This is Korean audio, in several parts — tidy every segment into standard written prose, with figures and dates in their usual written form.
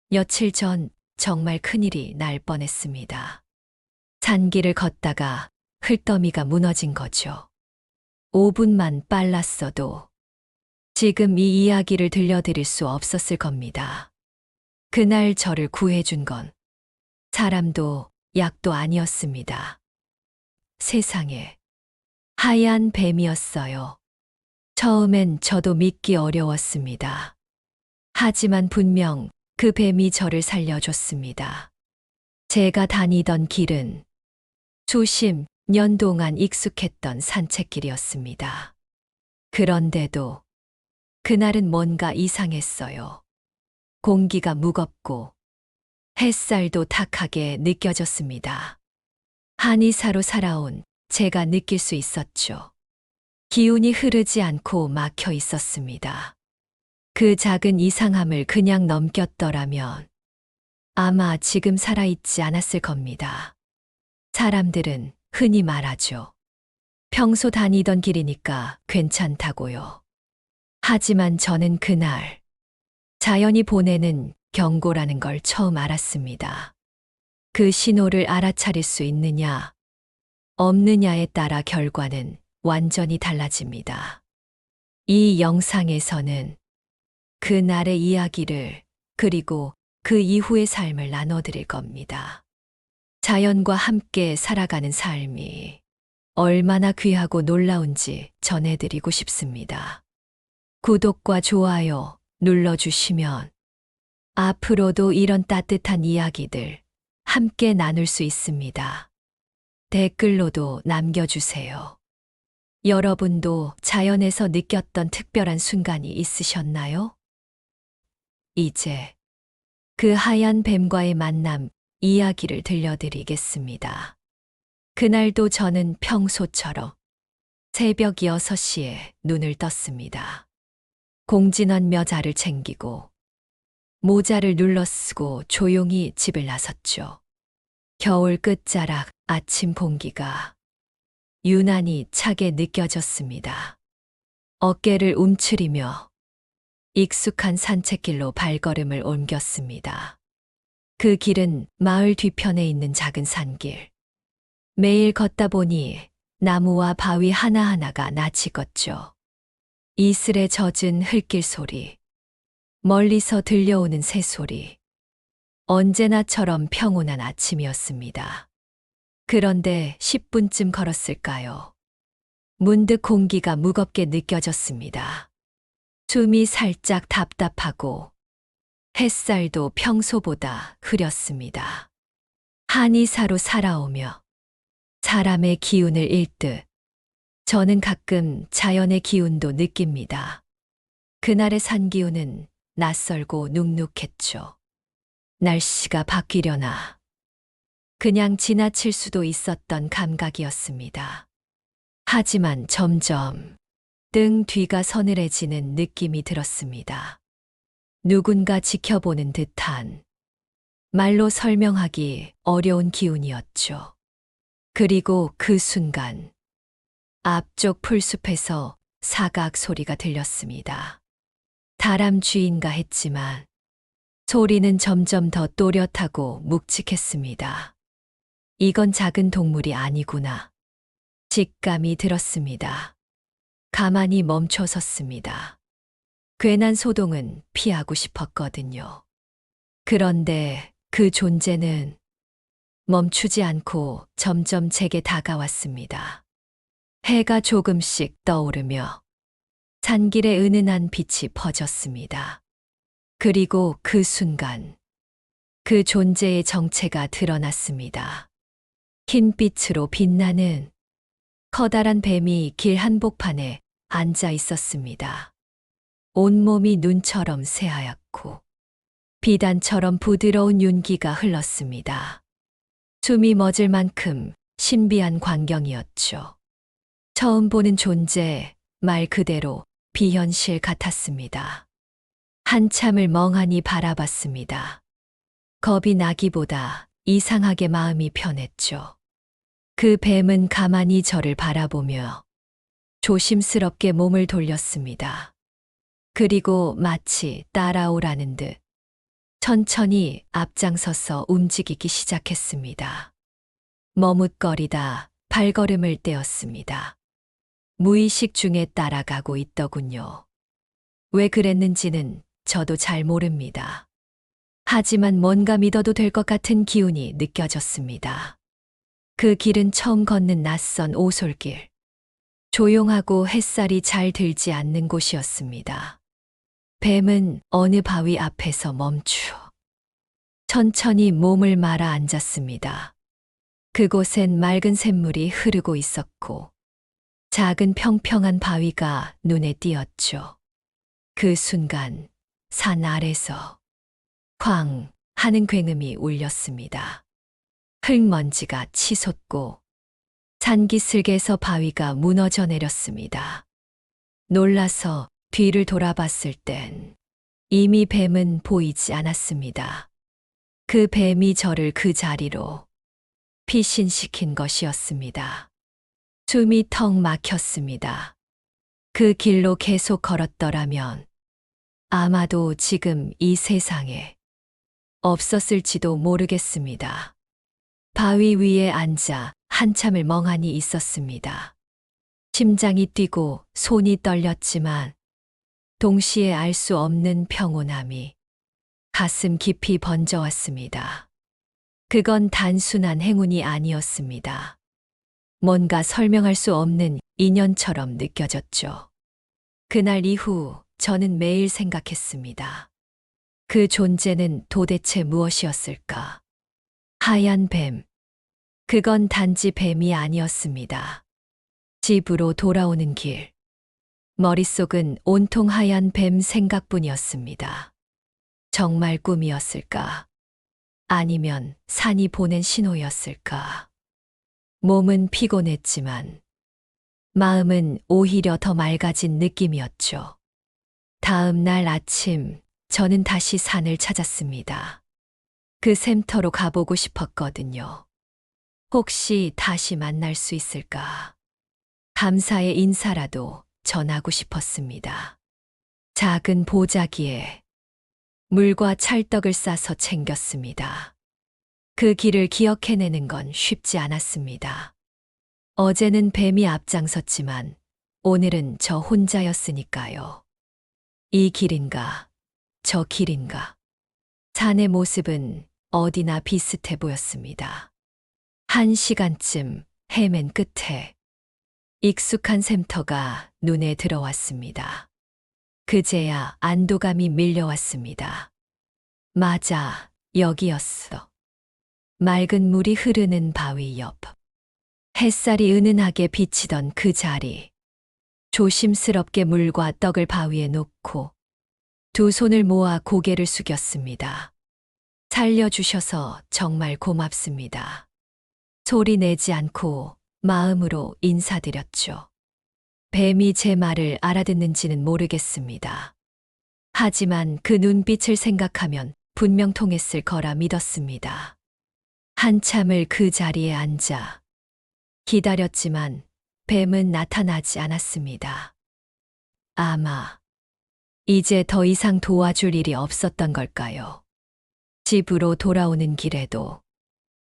며칠 전 정말 큰일이 날 뻔했습니다. 산길을 걷다가 흙더미가 무너진 거죠. 5분만 빨랐어도 지금 이 이야기를 들려드릴 수 없었을 겁니다. 그날 저를 구해준 건 사람도 약도 아니었습니다. 세상에 하얀 뱀이었어요. 처음엔 저도 믿기 어려웠습니다. 하지만 분명 그 뱀이 저를 살려줬습니다. 제가 다니던 길은 수십 년 동안 익숙했던 산책길이었습니다. 그런데도 그날은 뭔가 이상했어요. 공기가 무겁고 햇살도 탁하게 느껴졌습니다. 한의사로 살아온 제가 느낄 수 있었죠. 기운이 흐르지 않고 막혀 있었습니다. 그 작은 이상함을 그냥 넘겼더라면 아마 지금 살아있지 않았을 겁니다. 사람들은 흔히 말하죠. 평소 다니던 길이니까 괜찮다고요. 하지만 저는 그날 자연이 보내는 경고라는 걸 처음 알았습니다. 그 신호를 알아차릴 수 있느냐, 없느냐에 따라 결과는 완전히 달라집니다. 이 영상에서는 그날의 이야기를 그리고 그 이후의 삶을 나눠드릴 겁니다. 자연과 함께 살아가는 삶이 얼마나 귀하고 놀라운지 전해드리고 싶습니다. 구독과 좋아요 눌러주시면 앞으로도 이런 따뜻한 이야기들 함께 나눌 수 있습니다. 댓글로도 남겨주세요. 여러분도 자연에서 느꼈던 특별한 순간이 있으셨나요? 이제 그 하얀 뱀과의 만남 이야기를 들려드리겠습니다. 그날도 저는 평소처럼 새벽 6시에 눈을 떴습니다. 공진원 묘자를 챙기고 모자를 눌러쓰고 조용히 집을 나섰죠. 겨울 끝자락 아침 공기가 유난히 차게 느껴졌습니다. 어깨를 움츠리며 익숙한 산책길로 발걸음을 옮겼습니다. 그 길은 마을 뒤편에 있는 작은 산길. 매일 걷다 보니 나무와 바위 하나하나가 낯이 익었죠. 이슬에 젖은 흙길 소리, 멀리서 들려오는 새소리. 언제나처럼 평온한 아침이었습니다. 그런데 10분쯤 걸었을까요? 문득 공기가 무겁게 느껴졌습니다. 숨이 살짝 답답하고 햇살도 평소보다 흐렸습니다. 한의사로 살아오며 사람의 기운을 잃듯 저는 가끔 자연의 기운도 느낍니다. 그날의 산 기운은 낯설고 눅눅했죠. 날씨가 바뀌려나 그냥 지나칠 수도 있었던 감각이었습니다. 하지만 점점 등 뒤가 서늘해지는 느낌이 들었습니다. 누군가 지켜보는 듯한 말로 설명하기 어려운 기운이었죠. 그리고 그 순간 앞쪽 풀숲에서 사각 소리가 들렸습니다. 다람쥐인가 했지만 소리는 점점 더 또렷하고 묵직했습니다. 이건 작은 동물이 아니구나. 직감이 들었습니다. 가만히 멈춰 섰습니다. 괜한 소동은 피하고 싶었거든요. 그런데 그 존재는 멈추지 않고 점점 제게 다가왔습니다. 해가 조금씩 떠오르며 산길에 은은한 빛이 퍼졌습니다. 그리고 그 순간 그 존재의 정체가 드러났습니다. 흰빛으로 빛나는 커다란 뱀이 길 한복판에 앉아 있었습니다. 온몸이 눈처럼 새하얗고 비단처럼 부드러운 윤기가 흘렀습니다. 숨이 멎을 만큼 신비한 광경이었죠. 처음 보는 존재, 말 그대로 비현실 같았습니다. 한참을 멍하니 바라봤습니다. 겁이 나기보다 이상하게 마음이 편했죠. 그 뱀은 가만히 저를 바라보며 조심스럽게 몸을 돌렸습니다. 그리고 마치 따라오라는 듯 천천히 앞장서서 움직이기 시작했습니다. 머뭇거리다 발걸음을 떼었습니다. 무의식 중에 따라가고 있더군요. 왜 그랬는지는 저도 잘 모릅니다. 하지만 뭔가 믿어도 될 것 같은 기운이 느껴졌습니다. 그 길은 처음 걷는 낯선 오솔길. 조용하고 햇살이 잘 들지 않는 곳이었습니다. 뱀은 어느 바위 앞에서 멈추어 천천히 몸을 말아 앉았습니다. 그곳엔 맑은 샘물이 흐르고 있었고 작은 평평한 바위가 눈에 띄었죠. 그 순간 산 아래서 쾅 하는 굉음이 울렸습니다. 흙먼지가 치솟고 산기슭에서 바위가 무너져 내렸습니다. 놀라서 뒤를 돌아봤을 땐 이미 뱀은 보이지 않았습니다. 그 뱀이 저를 그 자리로 피신시킨 것이었습니다. 숨이 턱 막혔습니다. 그 길로 계속 걸었더라면 아마도 지금 이 세상에 없었을지도 모르겠습니다. 바위 위에 앉아 한참을 멍하니 있었습니다. 심장이 뛰고 손이 떨렸지만 동시에 알 수 없는 평온함이 가슴 깊이 번져왔습니다. 그건 단순한 행운이 아니었습니다. 뭔가 설명할 수 없는 인연처럼 느껴졌죠. 그날 이후 저는 매일 생각했습니다. 그 존재는 도대체 무엇이었을까? 하얀 뱀. 그건 단지 뱀이 아니었습니다. 집으로 돌아오는 길. 머릿속은 온통 하얀 뱀 생각뿐이었습니다. 정말 꿈이었을까? 아니면 산이 보낸 신호였을까? 몸은 피곤했지만 마음은 오히려 더 맑아진 느낌이었죠. 다음 날 아침 저는 다시 산을 찾았습니다. 그 샘터로 가보고 싶었거든요. 혹시 다시 만날 수 있을까? 감사의 인사라도 전하고 싶었습니다. 작은 보자기에 물과 찰떡을 싸서 챙겼습니다. 그 길을 기억해내는 건 쉽지 않았습니다. 어제는 뱀이 앞장섰지만 오늘은 저 혼자였으니까요. 이 길인가, 저 길인가. 산의 모습은 어디나 비슷해 보였습니다. 1시간쯤 헤맨 끝에 익숙한 샘터가 눈에 들어왔습니다. 그제야 안도감이 밀려왔습니다. 맞아, 여기였어. 맑은 물이 흐르는 바위 옆. 햇살이 은은하게 비치던 그 자리. 조심스럽게 물과 떡을 바위에 놓고 두 손을 모아 고개를 숙였습니다. 살려주셔서 정말 고맙습니다. 소리 내지 않고 마음으로 인사드렸죠. 뱀이 제 말을 알아듣는지는 모르겠습니다. 하지만 그 눈빛을 생각하면 분명 통했을 거라 믿었습니다. 한참을 그 자리에 앉아 기다렸지만 뱀은 나타나지 않았습니다. 아마 이제 더 이상 도와줄 일이 없었던 걸까요? 집으로 돌아오는 길에도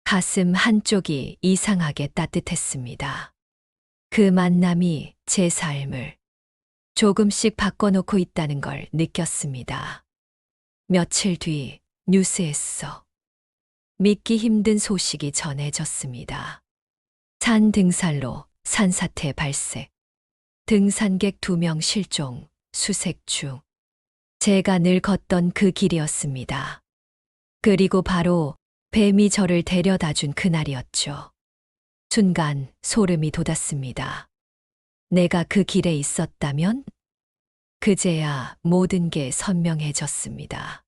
가슴 한쪽이 이상하게 따뜻했습니다. 그 만남이 제 삶을 조금씩 바꿔놓고 있다는 걸 느꼈습니다. 며칠 뒤 뉴스에서 믿기 힘든 소식이 전해졌습니다. 산 등산로 산사태 발생. 등산객 2명 실종, 수색 중. 제가 늘 걷던 그 길이었습니다. 그리고 바로 뱀이 저를 데려다 준 그날이었죠. 순간 소름이 돋았습니다. 내가 그 길에 있었다면? 그제야 모든 게 선명해졌습니다.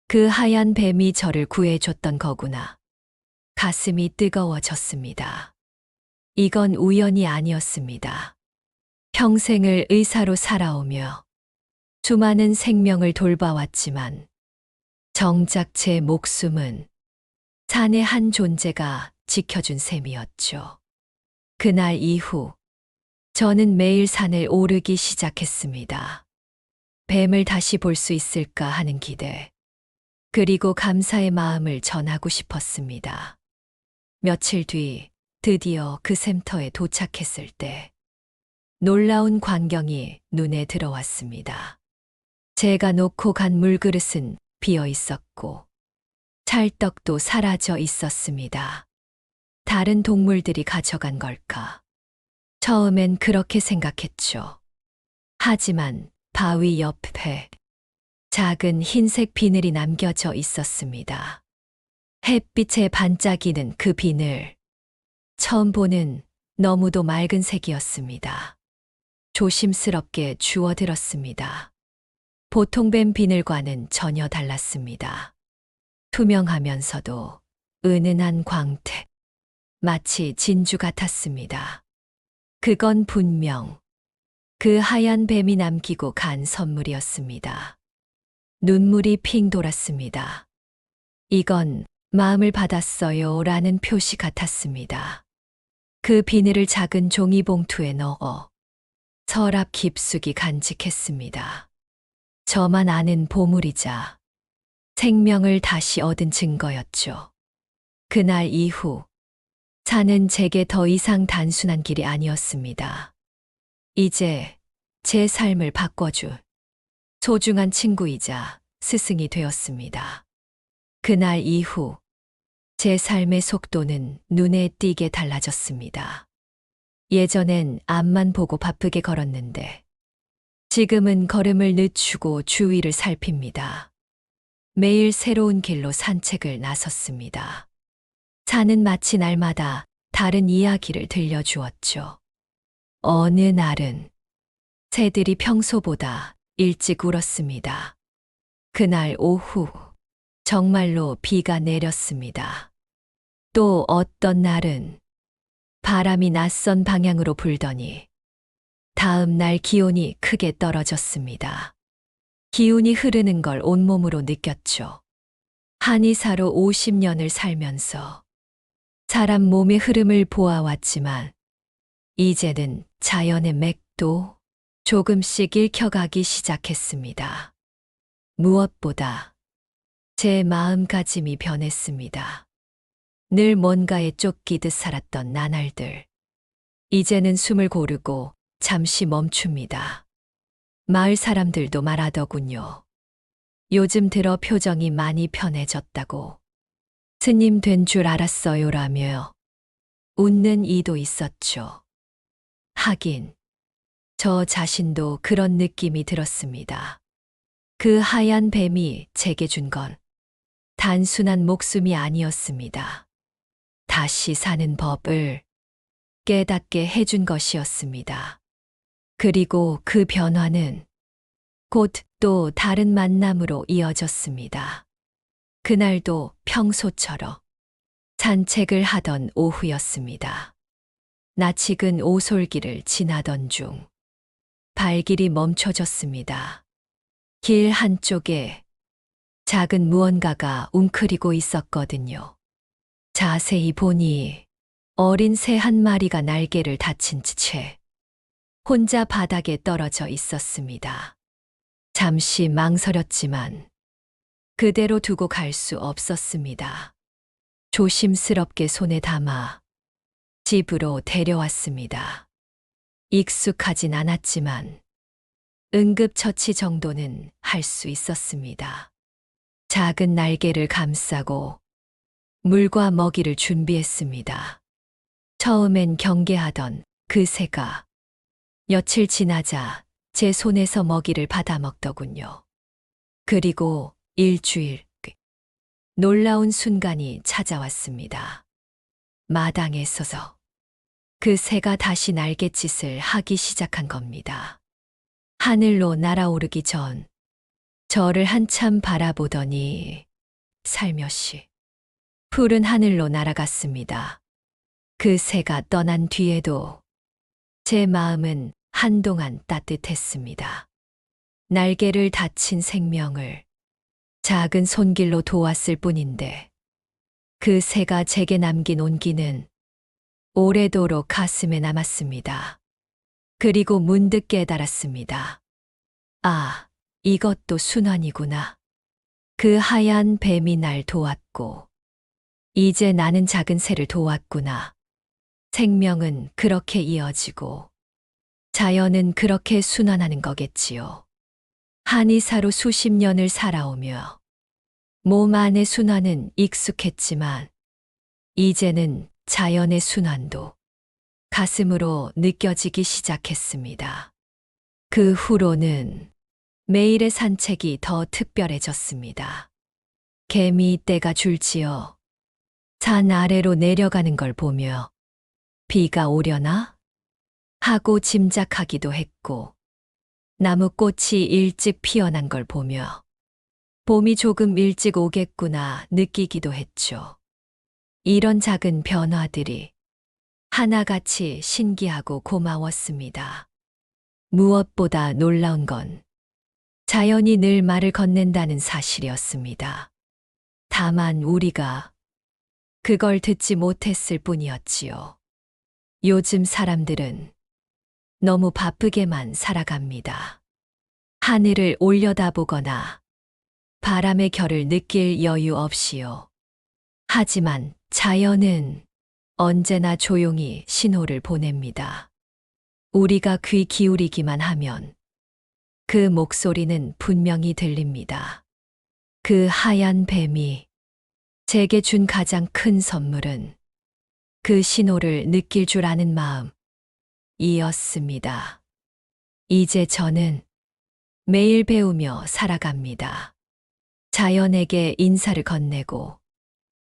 그 하얀 뱀이 저를 구해줬던 거구나. 가슴이 뜨거워졌습니다. 이건 우연이 아니었습니다. 평생을 의사로 살아오며 수많은 생명을 돌봐왔지만 정작 제 목숨은 산의 한 존재가 지켜준 셈이었죠. 그날 이후 저는 매일 산을 오르기 시작했습니다. 뱀을 다시 볼 수 있을까 하는 기대. 그리고 감사의 마음을 전하고 싶었습니다. 며칠 뒤 드디어 그 샘터에 도착했을 때 놀라운 광경이 눈에 들어왔습니다. 제가 놓고 간 물그릇은 비어 있었고 찰떡도 사라져 있었습니다. 다른 동물들이 가져간 걸까? 처음엔 그렇게 생각했죠. 하지만 바위 옆에 작은 흰색 비늘이 남겨져 있었습니다. 햇빛에 반짝이는 그 비늘. 처음 보는 너무도 맑은 색이었습니다. 조심스럽게 주워들었습니다. 보통 뱀 비늘과는 전혀 달랐습니다. 투명하면서도 은은한 광택. 마치 진주 같았습니다. 그건 분명 그 하얀 뱀이 남기고 간 선물이었습니다. 눈물이 핑 돌았습니다. 이건 마음을 받았어요 라는 표시 같았습니다. 그 비늘을 작은 종이봉투에 넣어 서랍 깊숙이 간직했습니다. 저만 아는 보물이자 생명을 다시 얻은 증거였죠. 그날 이후 산은 제게 더 이상 단순한 길이 아니었습니다. 이제 제 삶을 바꿔줄 소중한 친구이자 스승이 되었습니다. 그날 이후 제 삶의 속도는 눈에 띄게 달라졌습니다. 예전엔 앞만 보고 바쁘게 걸었는데 지금은 걸음을 늦추고 주위를 살핍니다. 매일 새로운 길로 산책을 나섰습니다. 산은 마치 날마다 다른 이야기를 들려주었죠. 어느 날은 새들이 평소보다 일찍 울었습니다. 그날 오후 정말로 비가 내렸습니다. 또 어떤 날은 바람이 낯선 방향으로 불더니 다음 날 기온이 크게 떨어졌습니다. 기운이 흐르는 걸 온몸으로 느꼈죠. 한의사로 50년을 살면서 사람 몸의 흐름을 보아왔지만 이제는 자연의 맥도 조금씩 읽혀가기 시작했습니다. 무엇보다 제 마음가짐이 변했습니다. 늘 뭔가에 쫓기듯 살았던 나날들. 이제는 숨을 고르고 잠시 멈춥니다. 마을 사람들도 말하더군요. 요즘 들어 표정이 많이 편해졌다고. 스님 된 줄 알았어요라며 웃는 이도 있었죠. 하긴 저 자신도 그런 느낌이 들었습니다. 그 하얀 뱀이 제게 준 건 단순한 목숨이 아니었습니다. 다시 사는 법을 깨닫게 해준 것이었습니다. 그리고 그 변화는 곧 또 다른 만남으로 이어졌습니다. 그날도 평소처럼 산책을 하던 오후였습니다. 낯익은 오솔길을 지나던 중 발길이 멈춰졌습니다. 길 한쪽에 작은 무언가가 웅크리고 있었거든요. 자세히 보니 어린 새 한 마리가 날개를 다친 채 혼자 바닥에 떨어져 있었습니다. 잠시 망설였지만 그대로 두고 갈 수 없었습니다. 조심스럽게 손에 담아 집으로 데려왔습니다. 익숙하진 않았지만 응급처치 정도는 할 수 있었습니다. 작은 날개를 감싸고 물과 먹이를 준비했습니다. 처음엔 경계하던 그 새가 며칠 지나자 제 손에서 먹이를 받아 먹더군요. 그리고 일주일, 놀라운 순간이 찾아왔습니다. 마당에 서서 그 새가 다시 날갯짓을 하기 시작한 겁니다. 하늘로 날아오르기 전 저를 한참 바라보더니 살며시 푸른 하늘로 날아갔습니다. 그 새가 떠난 뒤에도 제 마음은 한동안 따뜻했습니다. 날개를 다친 생명을 작은 손길로 도왔을 뿐인데 그 새가 제게 남긴 온기는 오래도록 가슴에 남았습니다. 그리고 문득 깨달았습니다. 아, 이것도 순환이구나. 그 하얀 뱀이 날 도왔고, 이제 나는 작은 새를 도왔구나. 생명은 그렇게 이어지고, 자연은 그렇게 순환하는 거겠지요. 한의사로 수십 년을 살아오며, 몸 안의 순환은 익숙했지만, 이제는 자연의 순환도 가슴으로 느껴지기 시작했습니다. 그 후로는 매일의 산책이 더 특별해졌습니다. 개미 떼가 줄지어 산 아래로 내려가는 걸 보며 비가 오려나? 하고 짐작하기도 했고, 나무꽃이 일찍 피어난 걸 보며 봄이 조금 일찍 오겠구나 느끼기도 했죠. 이런 작은 변화들이 하나같이 신기하고 고마웠습니다. 무엇보다 놀라운 건 자연이 늘 말을 건넨다는 사실이었습니다. 다만 우리가 그걸 듣지 못했을 뿐이었지요. 요즘 사람들은 너무 바쁘게만 살아갑니다. 하늘을 올려다보거나 바람의 결을 느낄 여유 없이요. 하지만 자연은 언제나 조용히 신호를 보냅니다. 우리가 귀 기울이기만 하면 그 목소리는 분명히 들립니다. 그 하얀 뱀이 제게 준 가장 큰 선물은 그 신호를 느낄 줄 아는 마음이었습니다. 이제 저는 매일 배우며 살아갑니다. 자연에게 인사를 건네고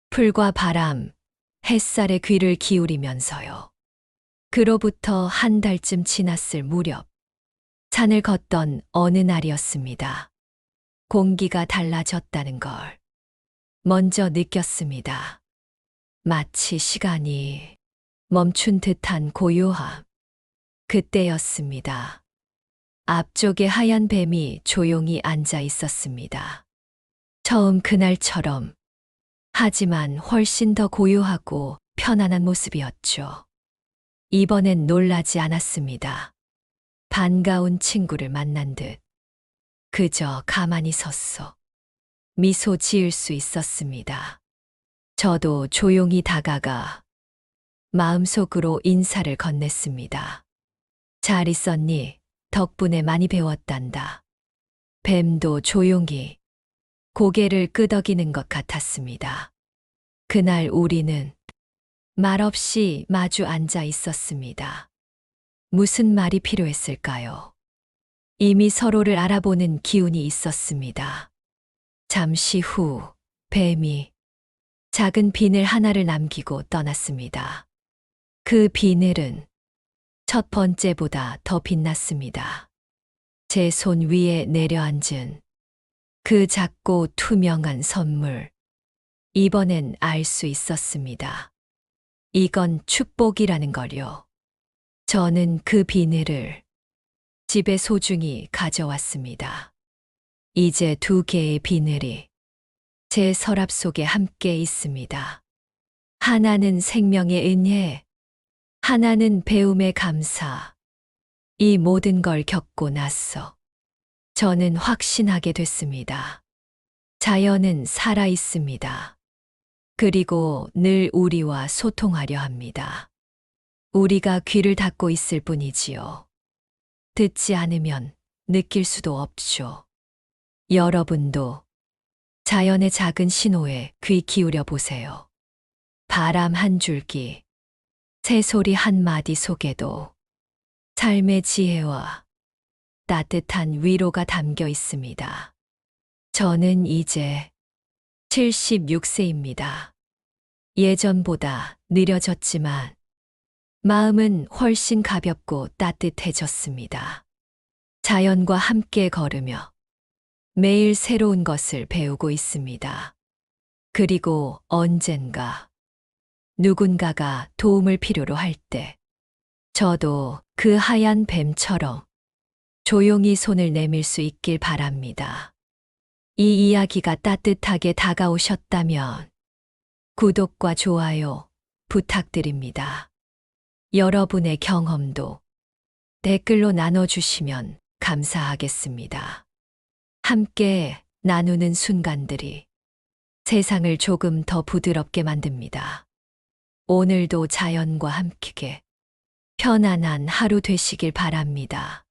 풀과 바람, 햇살에 귀를 기울이면서요. 그로부터 한 달쯤 지났을 무렵 산을 걷던 어느 날이었습니다. 공기가 달라졌다는 걸 먼저 느꼈습니다. 마치 시간이 멈춘 듯한 고요함. 그때였습니다. 앞쪽에 하얀 뱀이 조용히 앉아 있었습니다. 처음 그날처럼, 하지만 훨씬 더 고요하고 편안한 모습이었죠. 이번엔 놀라지 않았습니다. 반가운 친구를 만난 듯 그저 가만히 섰어. 미소 지을 수 있었습니다. 저도 조용히 다가가 마음속으로 인사를 건넸습니다. 잘 있었니? 덕분에 많이 배웠단다. 뱀도 조용히 고개를 끄덕이는 것 같았습니다. 그날 우리는 말없이 마주 앉아 있었습니다. 무슨 말이 필요했을까요? 이미 서로를 알아보는 기운이 있었습니다. 잠시 후 뱀이 작은 비늘 하나를 남기고 떠났습니다. 그 비늘은 첫 번째보다 더 빛났습니다. 제 손 위에 내려앉은 그 작고 투명한 선물. 이번엔 알 수 있었습니다. 이건 축복이라는 걸요. 저는 그 비늘을 집에 소중히 가져왔습니다. 이제 두 개의 비늘이 제 서랍 속에 함께 있습니다. 하나는 생명의 은혜, 하나는 배움의 감사. 이 모든 걸 겪고 나서 저는 확신하게 됐습니다. 자연은 살아 있습니다. 그리고 늘 우리와 소통하려 합니다. 우리가 귀를 닫고 있을 뿐이지요. 듣지 않으면 느낄 수도 없죠. 여러분도 자연의 작은 신호에 귀 기울여 보세요. 바람 한 줄기, 새소리 한 마디 속에도 삶의 지혜와 따뜻한 위로가 담겨 있습니다. 저는 이제 76세입니다. 예전보다 느려졌지만 마음은 훨씬 가볍고 따뜻해졌습니다. 자연과 함께 걸으며 매일 새로운 것을 배우고 있습니다. 그리고 언젠가 누군가가 도움을 필요로 할 때 저도 그 하얀 뱀처럼 조용히 손을 내밀 수 있길 바랍니다. 이 이야기가 따뜻하게 다가오셨다면 구독과 좋아요 부탁드립니다. 여러분의 경험도 댓글로 나눠주시면 감사하겠습니다. 함께 나누는 순간들이 세상을 조금 더 부드럽게 만듭니다. 오늘도 자연과 함께 편안한 하루 되시길 바랍니다.